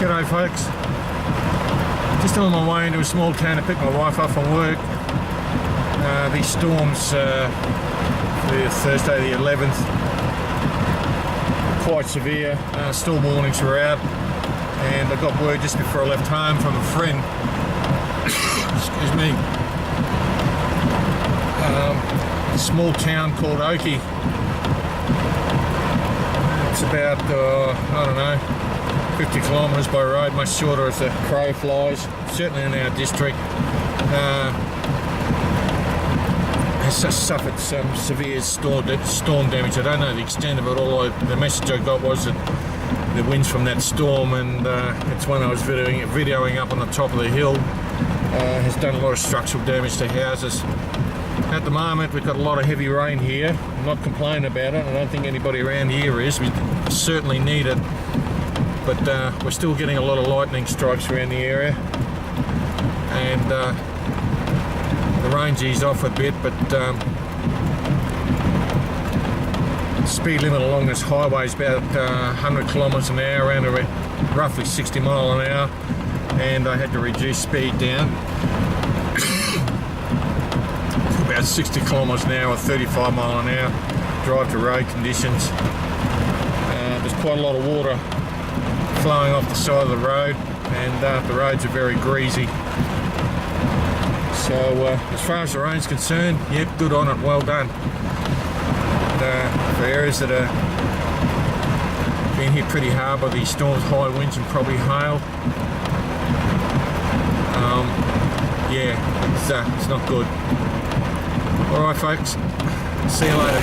G'day folks, just on my way into a small town to pick my wife up from work. These storms for Thursday the 11th, quite severe. Storm warnings were out, and I got word just before I left home from a friend, excuse me, a small town called Oakey. It's about, I don't know, 50 kilometres by road, much shorter as the crow flies, certainly in our district. Has suffered some severe storm damage. I don't know the extent of it. All the message I got was that the winds from that storm, and it's one I was videoing up on the top of the hill, has done a lot of structural damage to houses. At the moment we've got a lot of heavy rain here. I'm not complaining about it. I don't think anybody around here is. We certainly need it. But we're still getting a lot of lightning strikes around the area, and the rain's eased off a bit, but speed limit along this highway is about 100 kilometres an hour, around roughly 60 mile an hour, and I had to reduce speed down to about 60 kilometres an hour, 35 mile an hour, drive to road conditions. There's quite a lot of water flowing off the side of the road, and the roads are very greasy. So as far as the rain's concerned, yep, good on it, well done. For areas that are being hit pretty hard by these storms, high winds and probably hail, yeah, it's not good. Alright folks, see you later.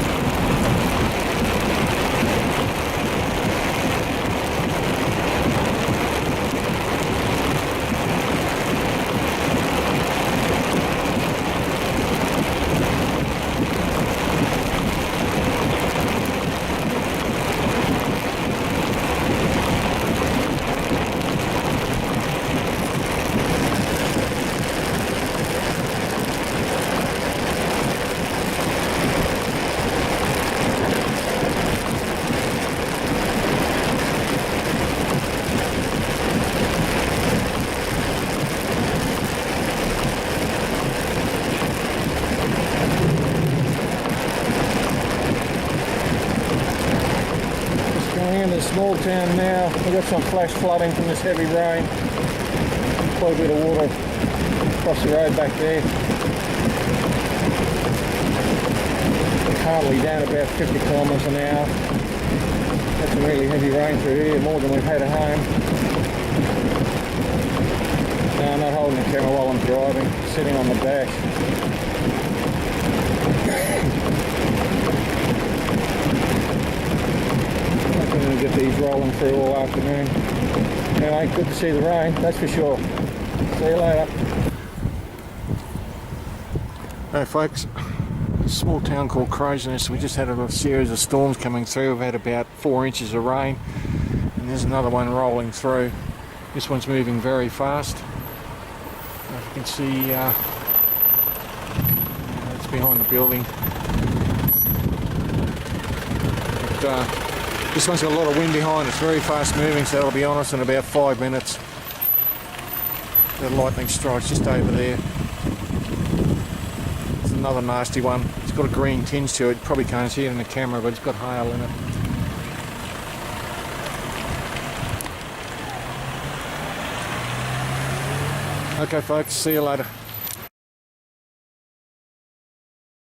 In a small town now, we've got some flash flooding from this heavy rain. Quite a bit of water across the road back there. Currently down about 50 kilometres an hour. Had some really heavy rain through here, more than we've had at home. No, I'm not holding the camera while I'm driving, sitting on the dash. Get these rolling through all afternoon. Anyway, good to see the rain, that's for sure. See you later. Hey folks, a small town called Crow's Nest. We just had a series of storms coming through. We've had about 4 inches of rain, and there's another one rolling through. This one's moving very fast. As you can see, it's behind the building. But, this one's got a lot of wind behind, it's very fast moving, so that'll be on us in about 5 minutes. The lightning strikes just over there. It's another nasty one. It's got a green tinge to it. You probably can't see it in the camera, but it's got hail in it. Okay folks, see you later.